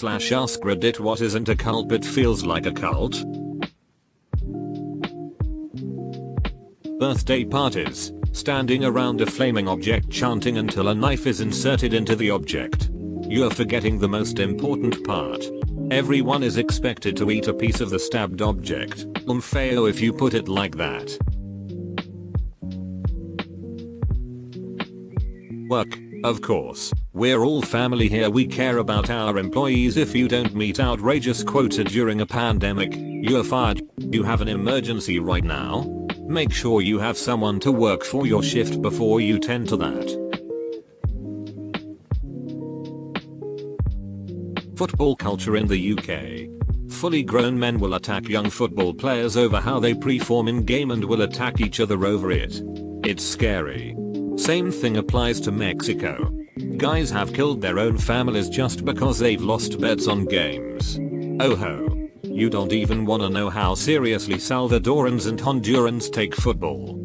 r/askreddit what isn't a cult but feels like a cult? Birthday parties, standing around a flaming object chanting until a knife is inserted into the object. You're forgetting the most important part. Everyone is expected to eat a piece of the stabbed object. Fail if you put it like that. Work, of course. We're all family here, we care about our employees. If you don't meet outrageous quota during a pandemic, you're fired. You have an emergency right now? Make sure you have someone to work for your shift before you tend to that. Football culture in the UK. Fully grown men will attack young football players over how they perform in game and will attack each other over it. It's scary. Same thing applies to Mexico. Guys have killed their own families just because they've lost bets on games. Oh ho. You don't even wanna know how seriously Salvadorans and Hondurans take football.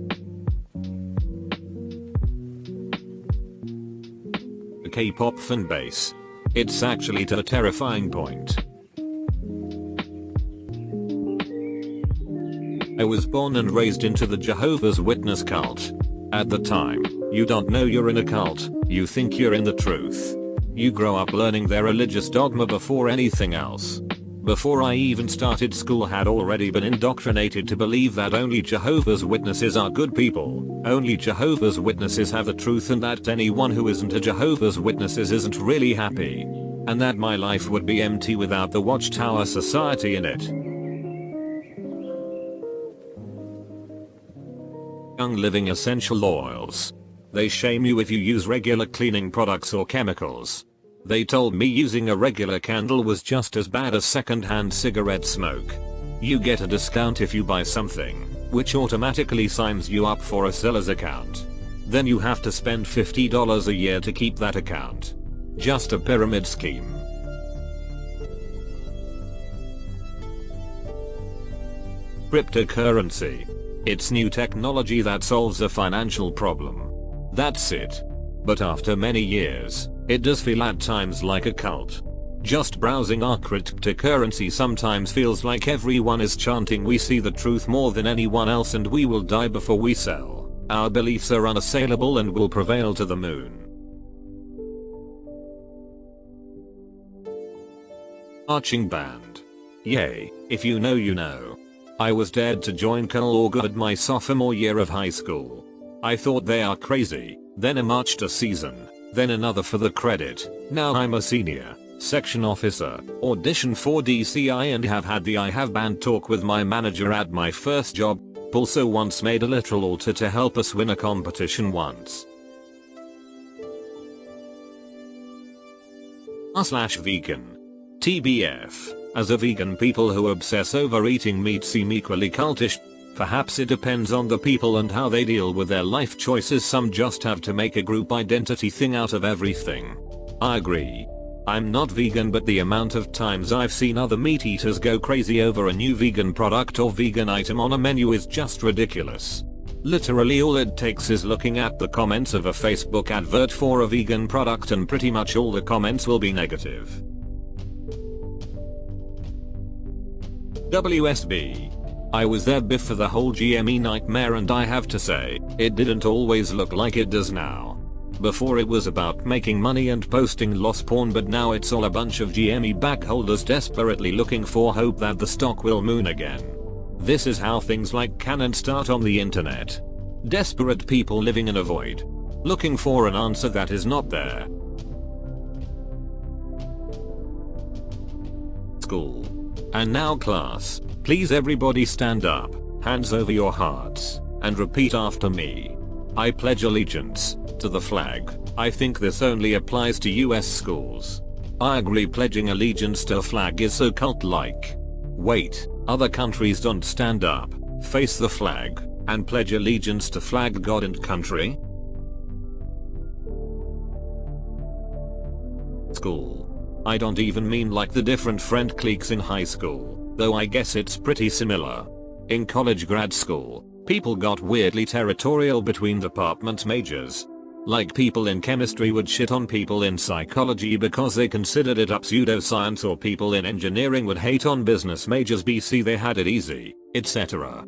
The K-pop fan base. It's actually to a terrifying point. I was born and raised into the Jehovah's Witness cult. At the time, you don't know you're in a cult, you think you're in the truth. You grow up learning their religious dogma before anything else. Before I even started school had already been indoctrinated to believe that only Jehovah's Witnesses are good people, only Jehovah's Witnesses have the truth, and that anyone who isn't a Jehovah's Witnesses isn't really happy. And that my life would be empty without the Watchtower Society in it. Young living essential oils. They shame you if you use regular cleaning products or chemicals. They told me using a regular candle was just as bad as secondhand cigarette smoke. You get a discount if you buy something, which automatically signs you up for a seller's account. Then you have to spend $50 a year to keep that account. Just a pyramid scheme. Cryptocurrency. It's new technology that solves a financial problem. That's it. But after many years, it does feel at times like a cult. Just browsing our cryptocurrency sometimes feels like everyone is chanting we see the truth more than anyone else and we will die before we sell. Our beliefs are unassailable and will prevail to the moon. Marching band. Yay, if you know you know. I was dared to join Colonel Orgood my sophomore year of high school. I thought they are crazy, then I marched a season, then another for the credit. Now I'm a senior, section officer, audition for DCI and have had the I have band talk with my manager at my first job. Also once made a literal altar to help us win a competition once. r/vegan. TBF. As a vegan, people who obsess over eating meat seem equally cultish. Perhaps it depends on the people and how they deal with their life choices. Some just have to make a group identity thing out of everything. I agree. I'm not vegan, but the amount of times I've seen other meat eaters go crazy over a new vegan product or vegan item on a menu is just ridiculous. Literally all it takes is looking at the comments of a Facebook advert for a vegan product and pretty much all the comments will be negative. WSB. I was there before the whole GME nightmare and I have to say, it didn't always look like it does now. Before it was about making money and posting loss porn, but now it's all a bunch of GME backholders desperately looking for hope that the stock will moon again. This is how things like canon start on the internet. Desperate people living in a void. Looking for an answer that is not there. School. And now class, please everybody stand up, hands over your hearts, and repeat after me. I pledge allegiance to the flag. I think this only applies to US schools. I agree, pledging allegiance to a flag is so cult-like. Wait, other countries don't stand up, face the flag, and pledge allegiance to flag, God and country? School. I don't even mean like the different friend cliques in high school, though I guess it's pretty similar. In college grad school, people got weirdly territorial between department majors. Like people in chemistry would shit on people in psychology because they considered it up pseudoscience, or people in engineering would hate on business majors BC they had it easy, etc.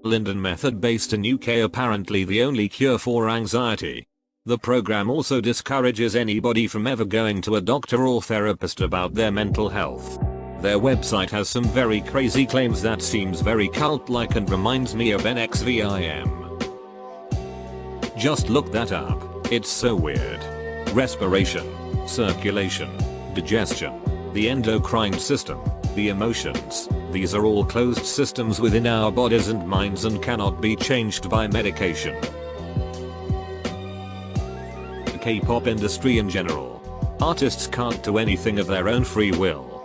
Linden method based in UK apparently the only cure for anxiety. The program also discourages anybody from ever going to a doctor or therapist about their mental health. Their website has some very crazy claims that seems very cult-like and reminds me of NXVIM. Just look that up, it's so weird. Respiration, circulation, digestion, the endocrine system, the emotions, these are all closed systems within our bodies and minds and cannot be changed by medication. The K-pop industry in general. Artists can't do anything of their own free will.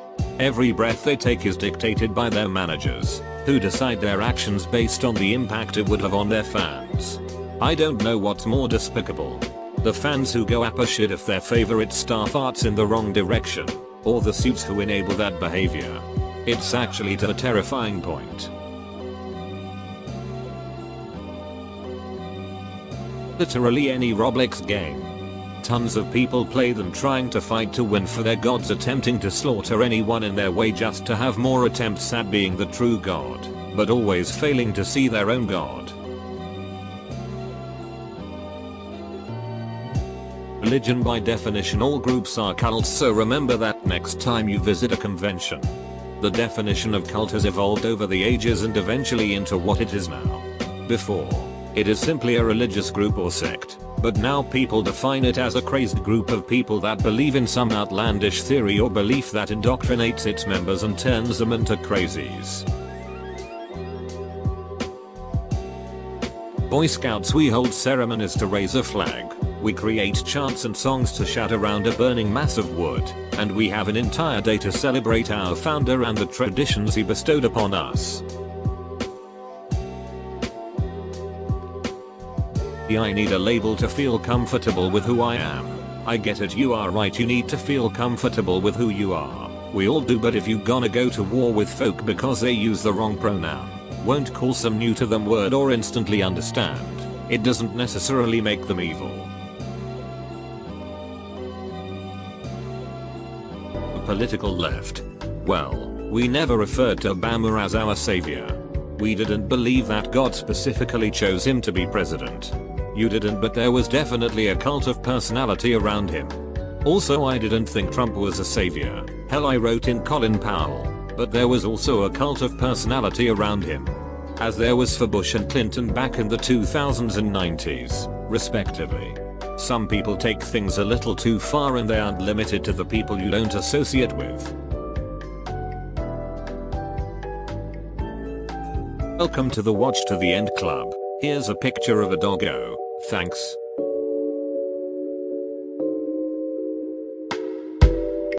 Every breath they take is dictated by their managers, who decide their actions based on the impact it would have on their fans. I don't know what's more despicable. The fans who go apeshit if their favorite star farts in the wrong direction, or the suits who enable that behavior. It's actually to a terrifying point. Literally any Roblox game. Tons of people play them trying to fight to win for their gods, attempting to slaughter anyone in their way just to have more attempts at being the true god, but always failing to see their own god. Religion by definition, all groups are cults, so remember that next time you visit a convention. The definition of cult has evolved over the ages and eventually into what it is now. Before, it is simply a religious group or sect. But now people define it as a crazed group of people that believe in some outlandish theory or belief that indoctrinates its members and turns them into crazies. Boy Scouts, we hold ceremonies to raise a flag, we create chants and songs to shout around a burning mass of wood, and we have an entire day to celebrate our founder and the traditions he bestowed upon us. I need a label to feel comfortable with who I am. I get it, you are right, you need to feel comfortable with who you are. We all do, but if you gonna go to war with folk because they use the wrong pronoun, won't call some new to them word or instantly understand, it doesn't necessarily make them evil. The political left. Well, we never referred to Obama as our savior. We didn't believe that God specifically chose him to be president. You didn't, but there was definitely a cult of personality around him. Also, I didn't think Trump was a savior. Hell, I wrote in Colin Powell, but there was also a cult of personality around him. As there was for Bush and Clinton back in the 2000s and 90s, respectively. Some people take things a little too far and they aren't limited to the people you don't associate with. Welcome to the Watch to the End Club. Here's a picture of a doggo. Thanks.